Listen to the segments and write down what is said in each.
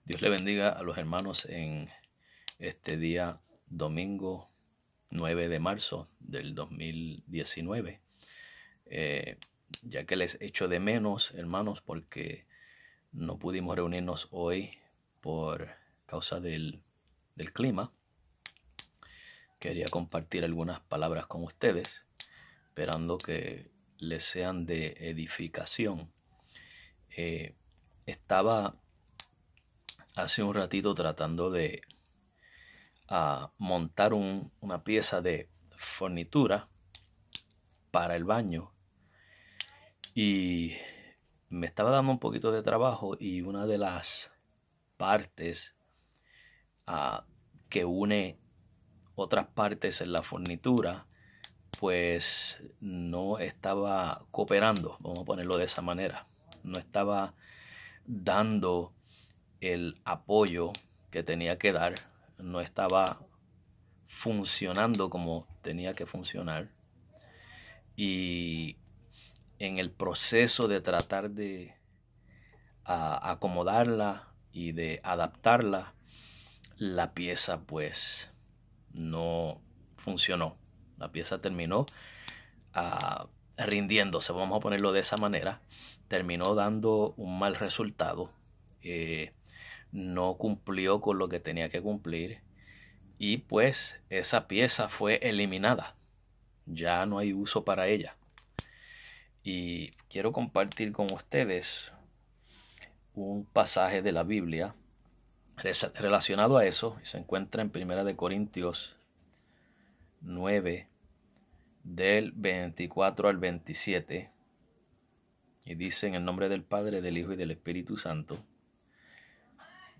Dios le bendiga a los hermanos en este día domingo 9 de marzo del 2019. Ya que les echo de menos, hermanos, porque no pudimos reunirnos hoy por causa del clima. Quería compartir algunas palabras con ustedes, esperando que les sean de edificación. Estaba hace un ratito tratando de montar una pieza de fornitura para el baño y me estaba dando un poquito de trabajo, y una de las partes que une otras partes en la fornitura pues no estaba cooperando, vamos a ponerlo de esa manera. No estaba dando el apoyo que tenía que dar, no estaba funcionando como tenía que funcionar, y en el proceso de tratar de acomodarla y de adaptarla, la pieza pues no funcionó. La pieza terminó rindiéndose, vamos a ponerlo de esa manera. Terminó dando un mal resultado. No cumplió con lo que tenía que cumplir, y pues esa pieza fue eliminada. Ya no hay uso para ella. Y quiero compartir con ustedes un pasaje de la Biblia relacionado a eso. Se encuentra en 1 Corintios 9, del 24 al 27. Y dice: en el nombre del Padre, del Hijo y del Espíritu Santo.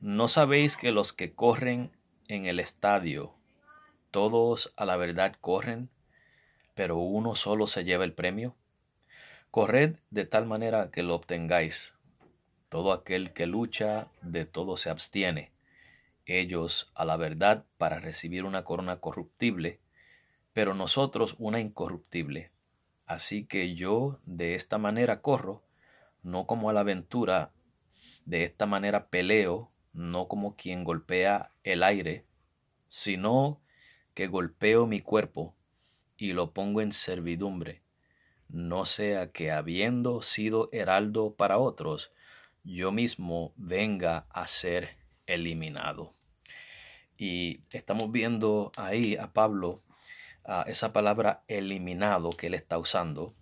¿No sabéis que los que corren en el estadio, todos a la verdad corren, pero uno solo se lleva el premio? Corred de tal manera que lo obtengáis. Todo aquel que lucha, de todo se abstiene. Ellos a la verdad para recibir una corona corruptible, pero nosotros una incorruptible. Así que yo de esta manera corro, no como a la aventura. De esta manera peleo, no como quien golpea el aire, sino que golpeo mi cuerpo y lo pongo en servidumbre, no sea que, habiendo sido heraldo para otros, yo mismo venga a ser eliminado. Y estamos viendo ahí a Pablo, esa palabra eliminado que él está usando,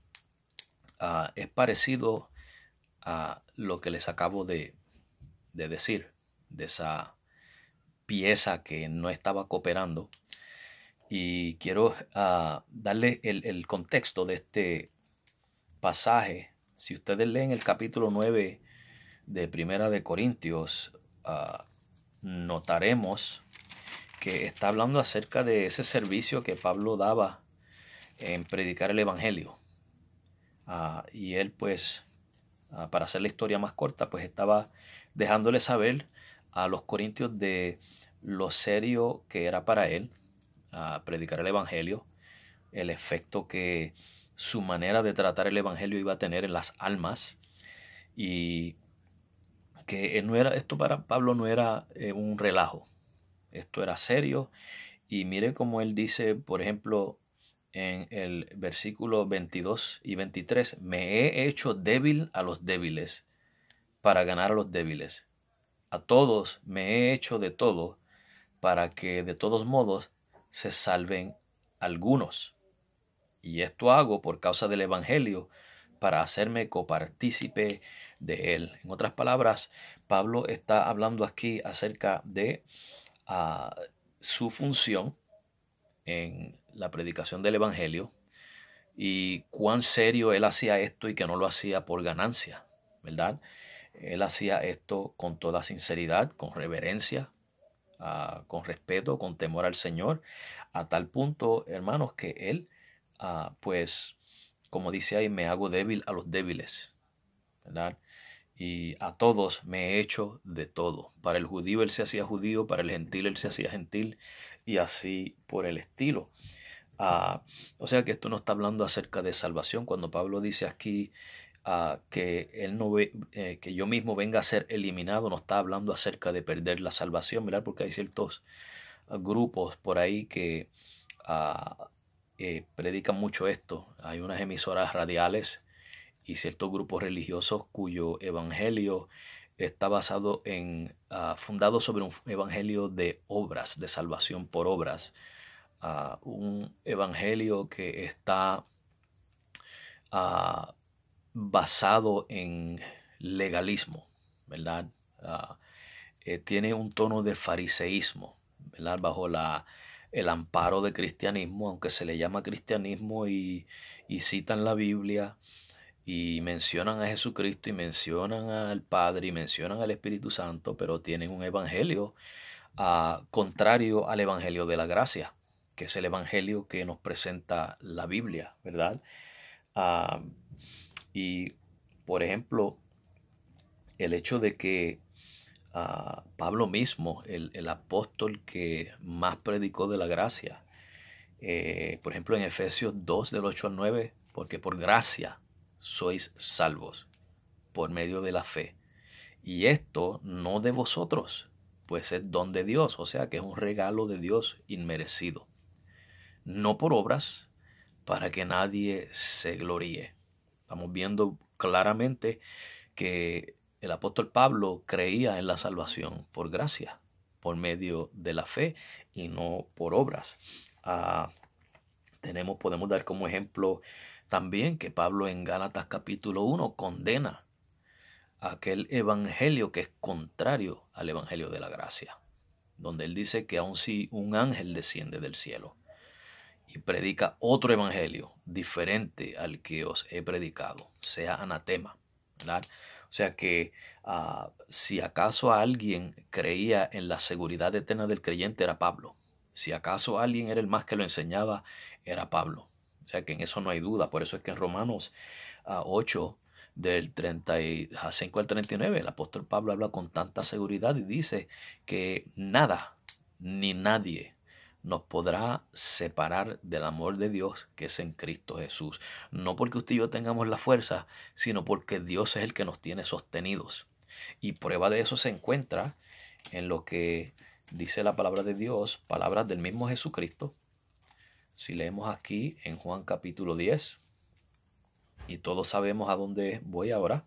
es parecido a lo que les acabo de decir, de esa pieza que no estaba cooperando. Y quiero darle el contexto de este pasaje. Si ustedes leen el capítulo 9 de Primera de Corintios, notaremos que está hablando acerca de ese servicio que Pablo daba en predicar el Evangelio. Y él pues, para hacer la historia más corta, pues estaba dejándole saber a los corintios de lo serio que era para él predicar el Evangelio, el efecto que su manera de tratar el Evangelio iba a tener en las almas, y que esto para Pablo no era un relajo, esto era serio. Y mire cómo él dice, por ejemplo, en el versículo 22 y 23, me he hecho débil a los débiles para ganar a los débiles. A todos me he hecho de todo para que de todos modos se salven algunos. Y esto hago por causa del Evangelio, para hacerme copartícipe de él. En otras palabras, Pablo está hablando aquí acerca de su función en la predicación del Evangelio, y cuán serio él hacía esto, y que no lo hacía por ganancia, ¿verdad? Él hacía esto con toda sinceridad, con reverencia, con respeto, con temor al Señor, a tal punto, hermanos, que él, pues, como dice ahí, me hago débil a los débiles, ¿verdad? Y a todos me he hecho de todo. Para el judío él se hacía judío, para el gentil él se hacía gentil, y así por el estilo. O sea que esto no está hablando acerca de salvación. Cuando Pablo dice aquí, que él no ve, que yo mismo venga a ser eliminado, no está hablando acerca de perder la salvación, ¿verdad? Porque hay ciertos grupos por ahí que predican mucho esto. Hay unas emisoras radiales y ciertos grupos religiosos cuyo evangelio está basado en, fundado sobre un evangelio de obras, de salvación por obras, un evangelio que está basado en legalismo, ¿verdad? Tiene un tono de fariseísmo, ¿verdad? Bajo el amparo de cristianismo, aunque se le llama cristianismo y citan la Biblia y mencionan a Jesucristo y mencionan al Padre y mencionan al Espíritu Santo, pero tienen un evangelio contrario al evangelio de la gracia, que es el evangelio que nos presenta la Biblia, ¿verdad? Y, por ejemplo, el hecho de que Pablo mismo, el apóstol que más predicó de la gracia, por ejemplo en Efesios 2 del 8 al 9, porque por gracia sois salvos por medio de la fe. Y esto no de vosotros, pues es don de Dios, o sea que es un regalo de Dios inmerecido. No por obras, para que nadie se gloríe. Estamos viendo claramente que el apóstol Pablo creía en la salvación por gracia, por medio de la fe y no por obras. Podemos dar como ejemplo también que Pablo en Gálatas capítulo 1 condena aquel evangelio que es contrario al evangelio de la gracia, donde él dice que aun si un ángel desciende del cielo y predica otro evangelio diferente al que os he predicado, sea anatema, ¿verdad? O sea que si acaso alguien creía en la seguridad eterna del creyente, era Pablo. Si acaso alguien era el más que lo enseñaba, era Pablo. O sea que en eso no hay duda. Por eso es que en Romanos 8, del 35 al 39, el apóstol Pablo habla con tanta seguridad y dice que nada ni nadie nos podrá separar del amor de Dios que es en Cristo Jesús. No porque usted y yo tengamos la fuerza, sino porque Dios es el que nos tiene sostenidos. Y prueba de eso se encuentra en lo que dice la palabra de Dios, palabras del mismo Jesucristo. Si leemos aquí en Juan capítulo 10, y todos sabemos a dónde voy ahora,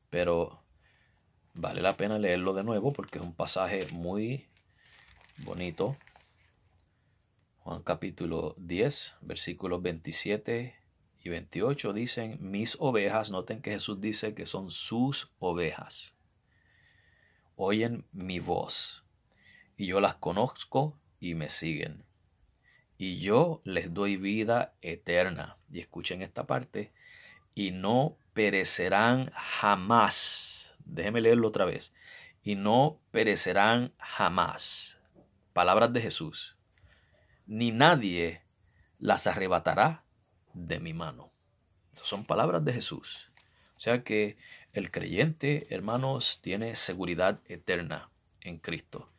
pero vale la pena leerlo de nuevo porque es un pasaje muy bonito. Juan capítulo 10, versículos 27 y 28 dicen, mis ovejas, noten que Jesús dice que son sus ovejas, oyen mi voz, y yo las conozco y me siguen, y yo les doy vida eterna. Y escuchen esta parte, y no perecerán jamás. Déjeme leerlo otra vez. Y no perecerán jamás. Palabras de Jesús. Ni nadie las arrebatará de mi mano. Esas son palabras de Jesús. O sea que el creyente, hermanos, tiene seguridad eterna en Cristo.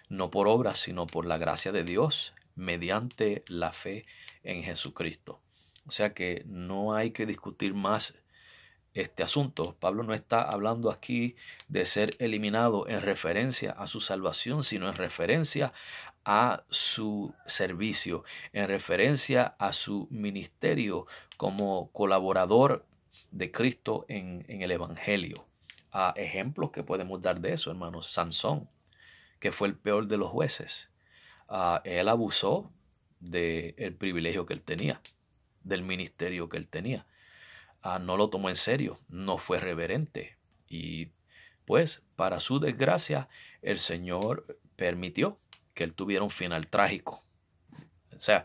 No por obras, sino por la gracia de Dios, mediante la fe en Jesucristo. O sea que no hay que discutir más este asunto. Pablo no está hablando aquí de ser eliminado en referencia a su salvación, sino en referencia a su servicio, en referencia a su ministerio como colaborador de Cristo en el Evangelio. Ejemplos que podemos dar de eso, hermanos. Sansón, que fue el peor de los jueces. Él abusó del privilegio que él tenía, del ministerio que él tenía. No lo tomó en serio, no fue reverente. Y pues, para su desgracia, el Señor permitió que él tuviera un final trágico. O sea,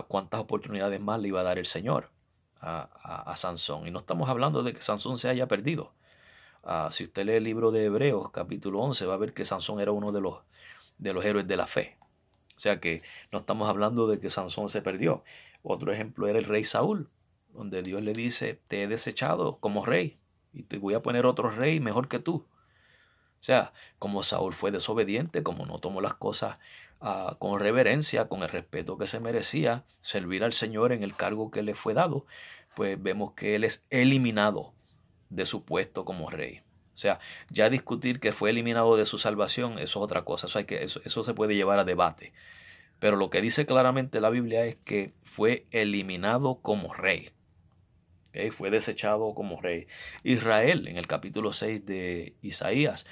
¿cuántas oportunidades más le iba a dar el Señor a Sansón? Y no estamos hablando de que Sansón se haya perdido. Si usted lee el libro de Hebreos, capítulo 11, va a ver que Sansón era uno de los héroes de la fe. O sea que no estamos hablando de que Sansón se perdió. Otro ejemplo era el rey Saúl, donde Dios le dice, te he desechado como rey y te voy a poner otro rey mejor que tú. O sea, como Saúl fue desobediente, como no tomó las cosas con reverencia, con el respeto que se merecía, servir al Señor en el cargo que le fue dado, pues vemos que él es eliminado de su puesto como rey. O sea, ya discutir que fue eliminado de su salvación, eso es otra cosa. Eso se puede llevar a debate. Pero lo que dice claramente la Biblia es que fue eliminado como rey. ¿Okay? Fue desechado como rey. Israel, en el capítulo 6 de Isaías,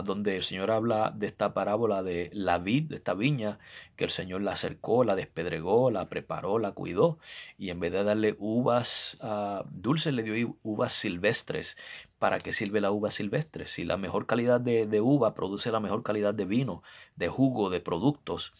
donde el Señor habla de esta parábola de la vid, de esta viña, que el Señor la acercó, la despedregó, la preparó, la cuidó, y en vez de darle uvas dulces, le dio uvas silvestres. ¿Para qué sirve la uva silvestre? Si la mejor calidad de uva produce la mejor calidad de vino, de jugo, de productos,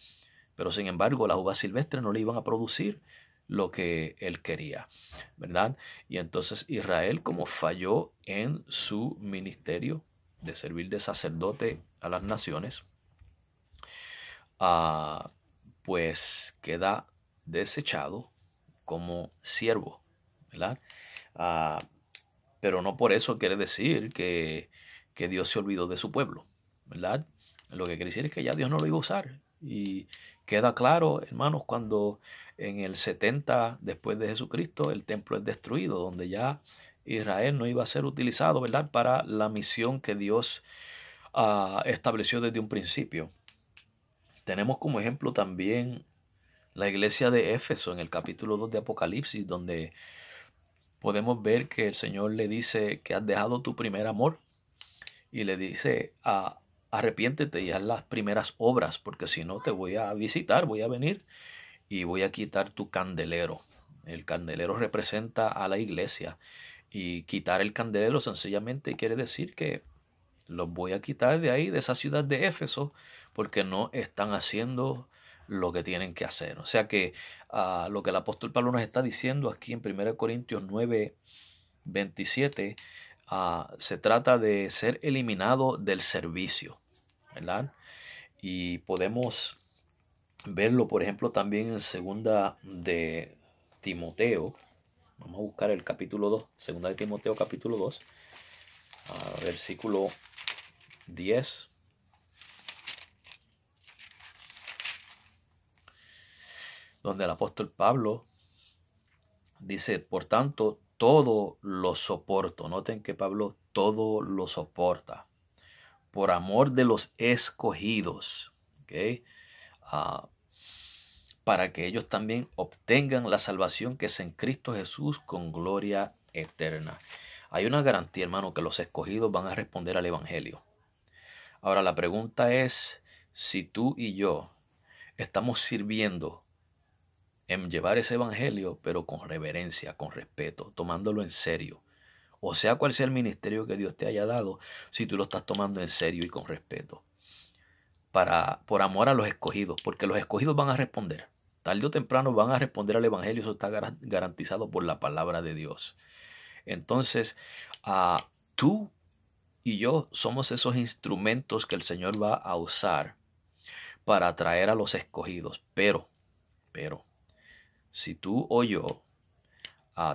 pero sin embargo las uvas silvestres no le iban a producir lo que él quería, ¿verdad? Y entonces Israel, como falló en su ministerio de servir de sacerdote a las naciones, pues queda desechado como siervo, ¿verdad? Pero no por eso quiere decir que Dios se olvidó de su pueblo, ¿verdad? Lo que quiere decir es que ya Dios no lo iba a usar. Y queda claro, hermanos, cuando en el 70 después de Jesucristo el templo es destruido, donde ya Israel no iba a ser utilizado, ¿verdad?, para la misión que Dios estableció desde un principio. Tenemos como ejemplo también la iglesia de Éfeso en el capítulo 2 de Apocalipsis, donde podemos ver que el Señor le dice que has dejado tu primer amor y le dice arrepiéntete y haz las primeras obras, porque si no te voy a visitar, voy a venir y voy a quitar tu candelero. El candelero representa a la iglesia y quitar el candelero sencillamente quiere decir que los voy a quitar de ahí, de esa ciudad de Éfeso, porque no están haciendo lo que tienen que hacer. O sea que lo que el apóstol Pablo nos está diciendo aquí en 1 Corintios 9, 27, se trata de ser eliminado del servicio, ¿verdad? Y podemos verlo, por ejemplo, también en segunda de Timoteo. Vamos a buscar el capítulo 2, segunda de Timoteo capítulo 2, versículo 10. Donde el apóstol Pablo dice, por tanto, todo lo soporto. Noten que Pablo todo lo soporta. Por amor de los escogidos. ¿Okay? Para que ellos también obtengan la salvación que es en Cristo Jesús con gloria eterna. Hay una garantía, hermano, que los escogidos van a responder al Evangelio. Ahora la pregunta es si tú y yo estamos sirviendo en llevar ese evangelio, pero con reverencia, con respeto, tomándolo en serio. O sea cual sea el ministerio que Dios te haya dado, si tú lo estás tomando en serio y con respeto. Por amor a los escogidos, porque los escogidos van a responder. Tarde o temprano van a responder al evangelio, eso está garantizado por la palabra de Dios. Entonces, tú y yo somos esos instrumentos que el Señor va a usar para atraer a los escogidos. Pero, si tú o yo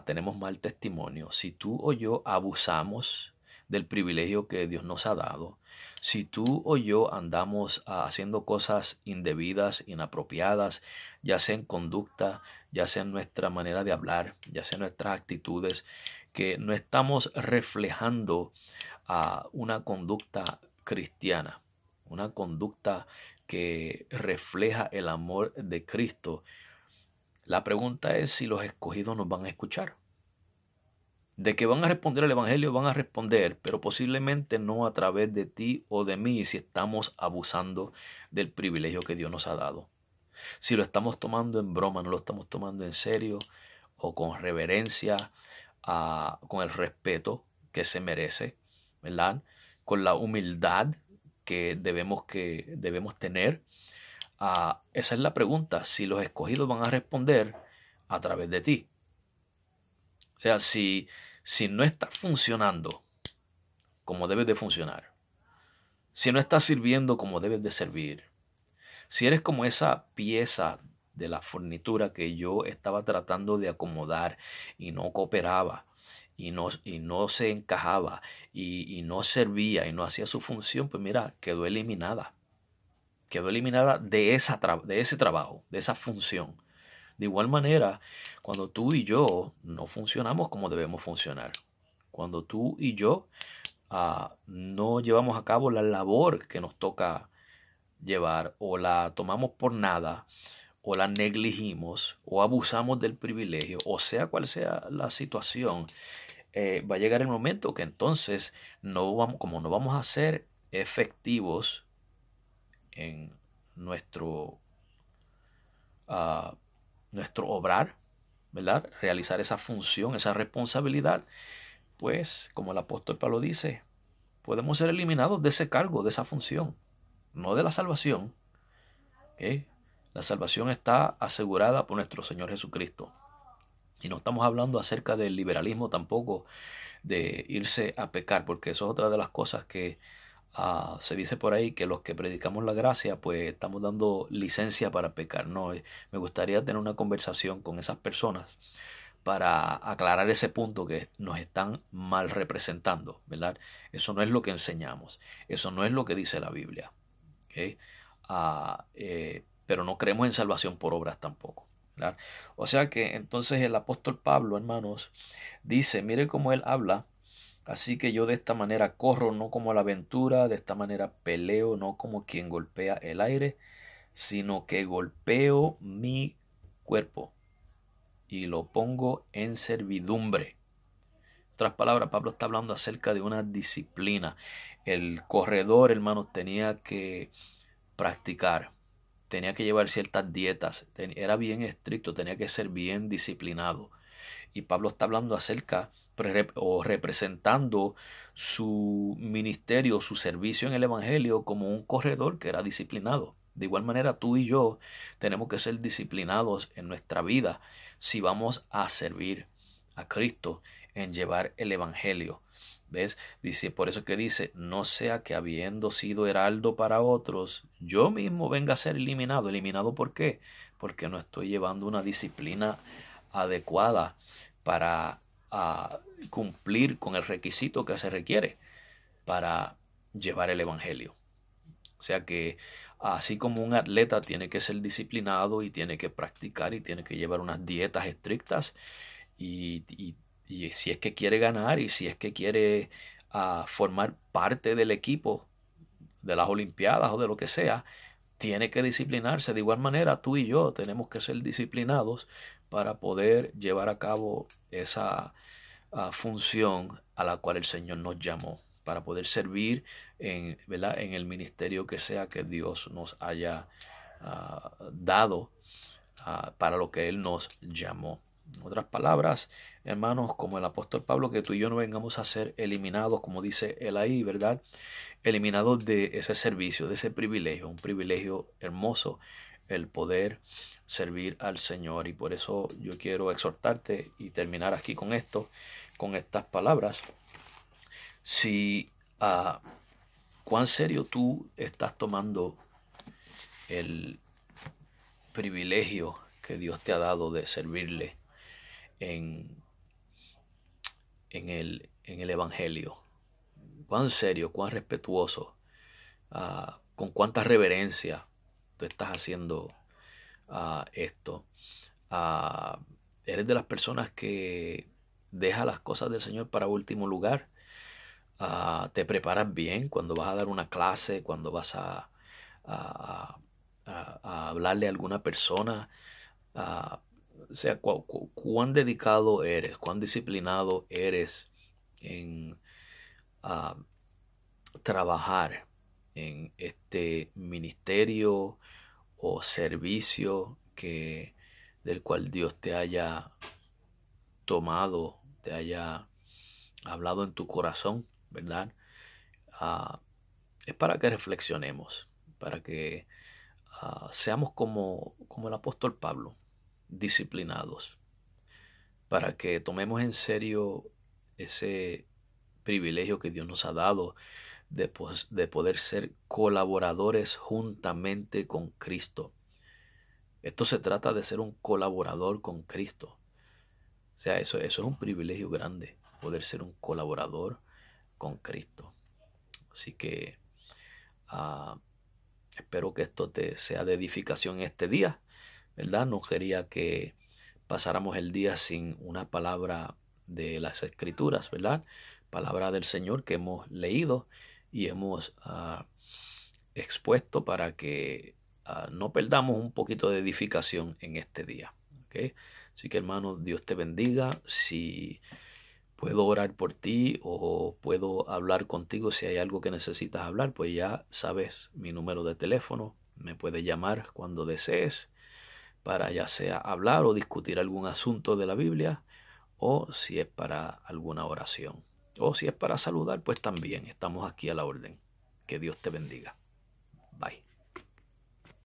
tenemos mal testimonio, si tú o yo abusamos del privilegio que Dios nos ha dado, si tú o yo andamos haciendo cosas indebidas, inapropiadas, ya sea en conducta, ya sea en nuestra manera de hablar, ya sea en nuestras actitudes, que no estamos reflejando una conducta cristiana, una conducta que refleja el amor de Cristo, la pregunta es si los escogidos nos van a escuchar. De que van a responder al evangelio, van a responder, pero posiblemente no a través de ti o de mí si estamos abusando del privilegio que Dios nos ha dado. Si lo estamos tomando en broma, no lo estamos tomando en serio o con reverencia, con el respeto que se merece, ¿verdad? Con la humildad que debemos tener. Esa es la pregunta, si los escogidos van a responder a través de ti. O sea, si no está funcionando como debes de funcionar, si no estás sirviendo como debes de servir, si eres como esa pieza de la fornitura que yo estaba tratando de acomodar y no cooperaba, y no se encajaba, y no servía, y no hacía su función, pues mira, quedó eliminada de ese trabajo, de esa función. De igual manera, cuando tú y yo no funcionamos como debemos funcionar, Cuando tú y yo no llevamos a cabo la labor que nos toca llevar, o la tomamos por nada, o la negligimos, o abusamos del privilegio, o sea cual sea la situación, va a llegar el momento que entonces como no vamos a ser efectivos en nuestro, nuestro obrar, ¿verdad? Realizar esa función, esa responsabilidad, pues como el apóstol Pablo dice, podemos ser eliminados de ese cargo, de esa función, no de la salvación. ¿Okay? La salvación está asegurada por nuestro Señor Jesucristo. Y no estamos hablando acerca del liberalismo tampoco, de irse a pecar, porque eso es otra de las cosas que se dice por ahí, que los que predicamos la gracia, pues estamos dando licencia para pecar. No, me gustaría tener una conversación con esas personas para aclarar ese punto que nos están mal representando, ¿verdad? Eso no es lo que enseñamos, eso no es lo que dice la Biblia, ¿okay? Pero no creemos en salvación por obras tampoco, ¿verdad? O sea que entonces el apóstol Pablo, hermanos, dice, mire cómo él habla: así que yo de esta manera corro, no como a la aventura, de esta manera peleo, no como quien golpea el aire, sino que golpeo mi cuerpo y lo pongo en servidumbre. En otras palabras, Pablo está hablando acerca de una disciplina. El corredor, hermanos, tenía que practicar, tenía que llevar ciertas dietas, era bien estricto, tenía que ser bien disciplinado. Y Pablo está hablando acerca o representando su ministerio, su servicio en el Evangelio como un corredor que era disciplinado. De igual manera, tú y yo tenemos que ser disciplinados en nuestra vida si vamos a servir a Cristo en llevar el Evangelio. ¿Ves? Dice, por eso que dice, no sea que habiendo sido heraldo para otros, yo mismo venga a ser eliminado. ¿Eliminado por qué? Porque no estoy llevando una disciplina adecuada para cumplir con el requisito que se requiere para llevar el Evangelio. O sea que así como un atleta tiene que ser disciplinado y tiene que practicar y tiene que llevar unas dietas estrictas, y si es que quiere ganar y si es que quiere formar parte del equipo de las Olimpiadas o de lo que sea, tiene que disciplinarse. De igual manera, tú y yo tenemos que ser disciplinados para poder llevar a cabo esa función a la cual el Señor nos llamó, para poder servir ¿verdad? En el ministerio que sea que Dios nos haya dado para lo que Él nos llamó. En otras palabras, hermanos, como el apóstol Pablo, que tú y yo no vengamos a ser eliminados, como dice él ahí, ¿verdad? Eliminados de ese servicio, de ese privilegio, un privilegio hermoso, el poder servir al Señor. Y por eso yo quiero exhortarte y terminar aquí con esto, con estas palabras. Si cuán serio tú estás tomando el privilegio que Dios te ha dado de servirle en el Evangelio. Cuán serio, cuán respetuoso, con cuánta reverencia tú estás haciendo esto. Eres de las personas que deja las cosas del Señor para último lugar. Te preparas bien cuando vas a dar una clase, cuando vas a hablarle a alguna persona. O sea, cuán dedicado eres, cuán disciplinado eres en trabajar en este ministerio o servicio del cual Dios te haya tomado, te haya hablado en tu corazón, ¿verdad? Es para que reflexionemos, para que seamos como el apóstol Pablo, disciplinados, para que tomemos en serio ese privilegio que Dios nos ha dado de poder ser colaboradores juntamente con Cristo. Esto se trata de ser un colaborador con Cristo. O sea, eso es un privilegio grande, poder ser un colaborador con Cristo. Así que espero que esto te sea de edificación este día, ¿verdad? No quería que pasáramos el día sin una palabra de las Escrituras, ¿verdad? Palabra del Señor que hemos leído y hemos expuesto para que no perdamos un poquito de edificación en este día. ¿Okay? Así que, hermano, Dios te bendiga. Si puedo orar por ti o puedo hablar contigo, si hay algo que necesitas hablar, pues ya sabes mi número de teléfono. Me puedes llamar cuando desees para ya sea hablar o discutir algún asunto de la Biblia, o si es para alguna oración, o si es para saludar, pues también estamos aquí a la orden. Que Dios te bendiga. Bye.